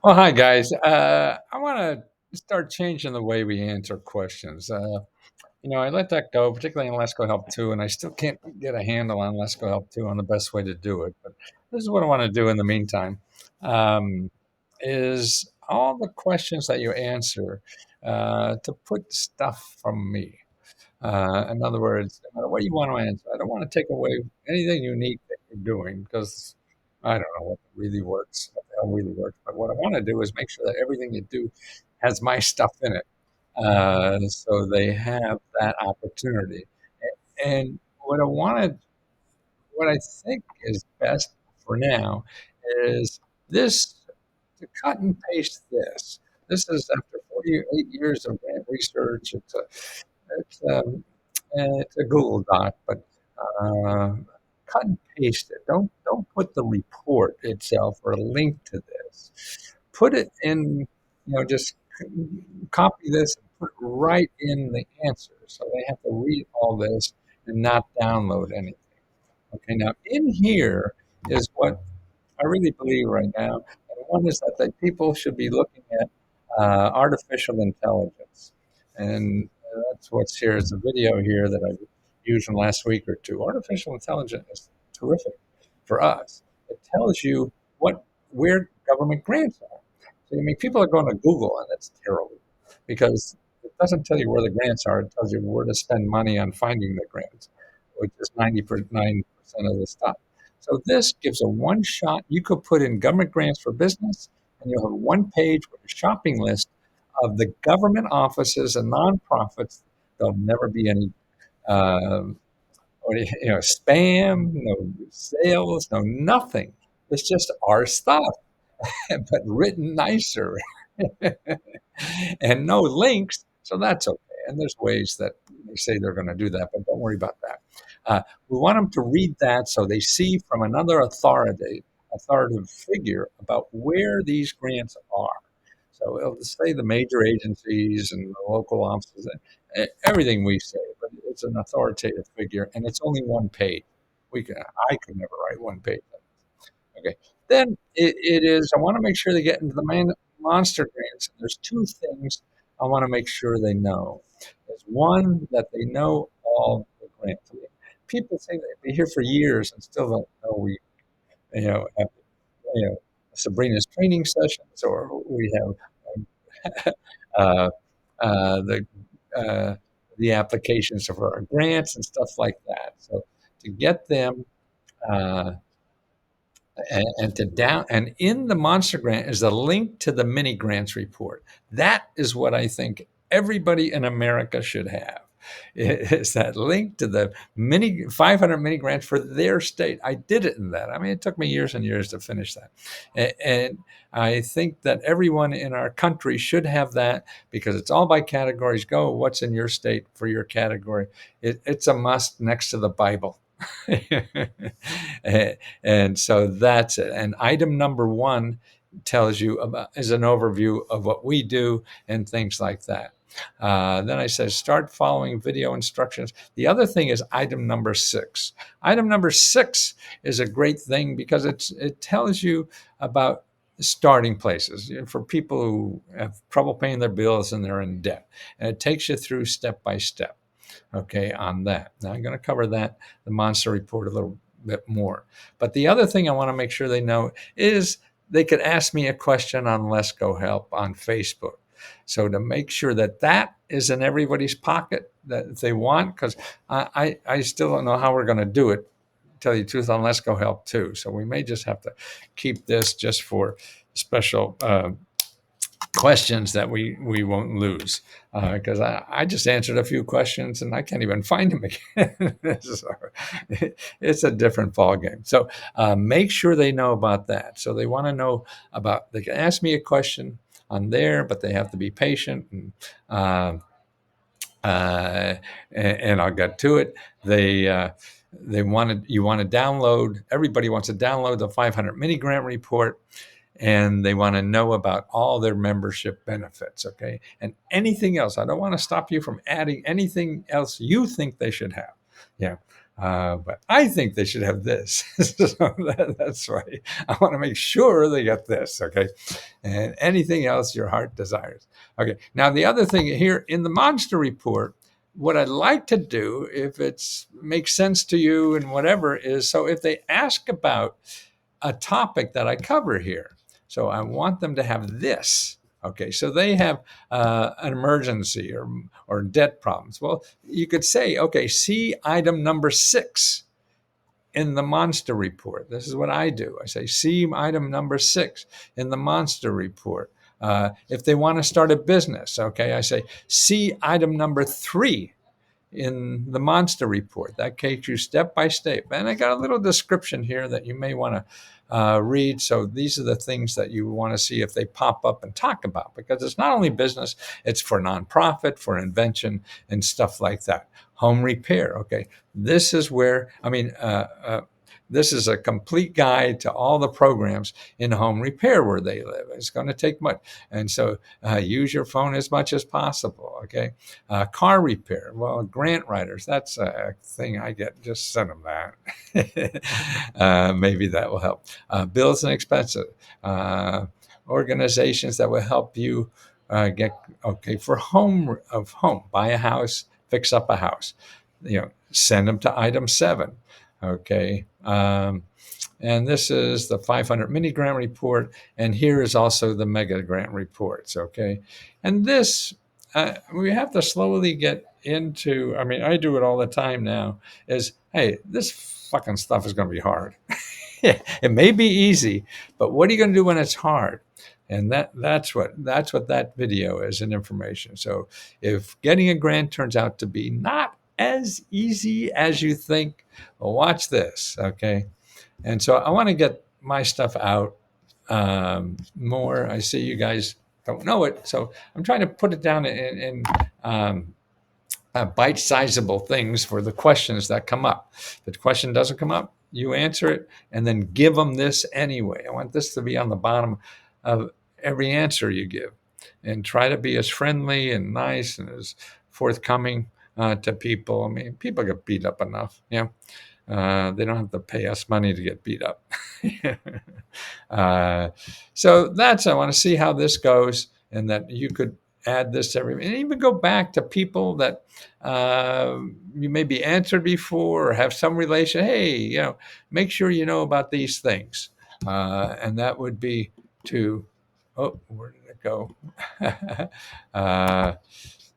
Well, hi guys. I want to start changing the way we answer questions. I let that go, particularly in Let's Go Help 2, and I still can't get a handle on Let's Go Help 2 on the best way to do it. But this is what I want to do in the meantime: um, is all the questions that you answer to put stuff from me. In other words, no matter what you want to answer, I don't want to take away anything unique that you're doing because I don't know what really works, what the hell really works. But what I want to do is make sure that everything you do has my stuff in it, so they have that opportunity. And what I think is best for now is this to cut and paste this. This is after 48 years of research. It's a Google Doc, but uh, cut and paste it. Don't put the report itself or a link to this. Put it in, just copy this and put it right in the answer, so they have to read all this and not download anything. Okay, now in here is what I really believe right now. And one is that people should be looking at artificial intelligence. And that's what's here. It's a video here that I used in the last week or two. Artificial intelligence is terrific for us. It tells you where government grants are. So, I mean, people are going to Google, and that's terrible because it doesn't tell you where the grants are. It tells you where to spend money on finding the grants, which is 99% of the stuff. So this gives a one shot. You could put in government grants for business, and you'll have one page with a shopping list of the government offices and nonprofits. There'll never be any, spam, no sales, no nothing. It's just our stuff, but written nicer. And no links, so that's okay. And there's ways that they say they're going to do that, but don't worry about that. We want them to read that so they see from another authoritative figure about where these grants are. So it'll say the major agencies and the local offices, everything we say, but it's an authoritative figure, and it's only one page. I could never write one page. Okay. Then it is, I want to make sure they get into the monster grants. There's two things I want to make sure they know. There's one, that they know all the grants. I mean, people say they've been here for years and still don't know have, Sabrina's training sessions, or we have uh, the applications for our grants and stuff like that. So to get them uh, and to down and in the monster grant is a link to the mini grants report. That is what I think everybody in America should have. Is that link to the mini 500 mini grants for their state. I did it in that. I mean, it took me years and years to finish that. And I think that everyone in our country should have that, because it's all by categories. Go, what's in your state for your category? It's a must next to the Bible. And so that's it. And item number one tells you about is an overview of what we do and things like that. Then I said, start following video instructions. The other thing is item number 6. Item number 6 is a great thing because it tells you about starting places for people who have trouble paying their bills and they're in debt. And it takes you through step by step, okay, on that. Now I'm going to cover that, the monster report, a little bit more. But the other thing I want to make sure they know is they could ask me a question on Let's Go Help on Facebook. So to make sure that that is in everybody's pocket, that if they want, because I still don't know how we're going to do it, tell you the truth, on Let's Go Help too. So we may just have to keep this just for special questions that we won't lose, because I just answered a few questions and I can't even find them again. So it's a different ball game. So make sure they know about that. So they want to know about. They can ask me a question on there, but they have to be patient, uh, and I'll get to it. They wanted you want to download. Everybody wants to download the 500 mini grant report, and they want to know about all their membership benefits, okay? And anything else. I don't want to stop you from adding anything else you think they should have. Yeah. But I think they should have this. So that's why I want to make sure they get this. Okay. And anything else your heart desires. Okay. Now, the other thing here in the monster report, what I'd like to do, if it's makes sense to you and whatever, is so if they ask about a topic that I cover here, so I want them to have this. Okay, so they have an emergency or debt problems. Well, you could say, okay, see item number 6 in the monster report. This is what I do. I say, see item number 6 in the monster report. If they want to start a business, okay, I say, see item number 3 in the monster report. That takes you step by step. And I got a little description here that you may want to read. So these are the things that you want to see if they pop up and talk about, because it's not only business, it's for nonprofit, for invention, and stuff like that. Home repair. Okay. This is where, this is a complete guide to all the programs in home repair where they live. It's going to take much. And so use your phone as much as possible. Okay. Car repair. Well, grant writers, that's a thing I get. Just send them that. Maybe that will help. Bills and expenses. Organizations that will help you get, okay, for home, buy a house, fix up a house. Send them to item 7. Okay. And this is the 500 mini grant report. And here is also the mega grant reports. Okay. And this, we have to slowly get into, I do it all the time now, is, hey, this fucking stuff is going to be hard. It may be easy, but what are you going to do when it's hard? And that's what that video is, and information. So if getting a grant turns out to be not as easy as you think, well, watch this. Okay. And so I want to get my stuff out more. I see you guys don't know it, so I'm trying to put it down in bite-sizable things for the questions that come up. If the question doesn't come up, you answer it and then give them this anyway. I want this to be on the bottom of every answer you give, and try to be as friendly and nice and as forthcoming to people. People get beat up enough. They don't have to pay us money to get beat up. So I want to see how this goes, and that you could add this to everything, and even go back to people that you maybe answered before or have some relation. Hey, make sure you know about these things. And that would be to, oh, where did it go?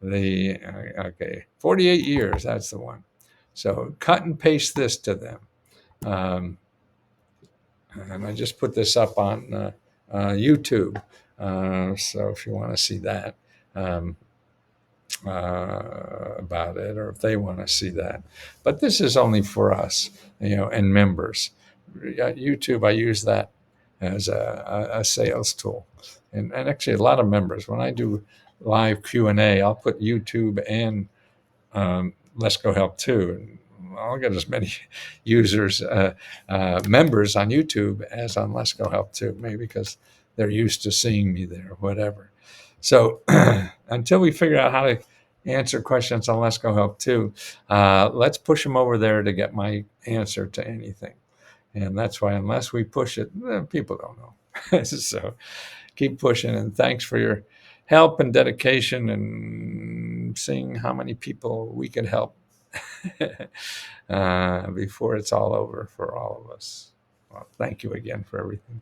Okay, 48 years, that's the one. So cut and paste this to them. And I just put this up on YouTube. So if you want to see that about it, or if they want to see that. But this is only for us, and members. YouTube, I use that as a sales tool. And actually a lot of members, when I do live Q&A, I'll put YouTube and Let's Go Help too. And I'll get as many users, members on YouTube as on Let's Go Help too, maybe because they're used to seeing me there, whatever. So until we figure out how to answer questions on Let's Go Help too, let's push them over there to get my answer to anything. And that's why unless we push it, people don't know. So keep pushing, and thanks for your help and dedication and seeing how many people we can help before it's all over for all of us. Well, thank you again for everything.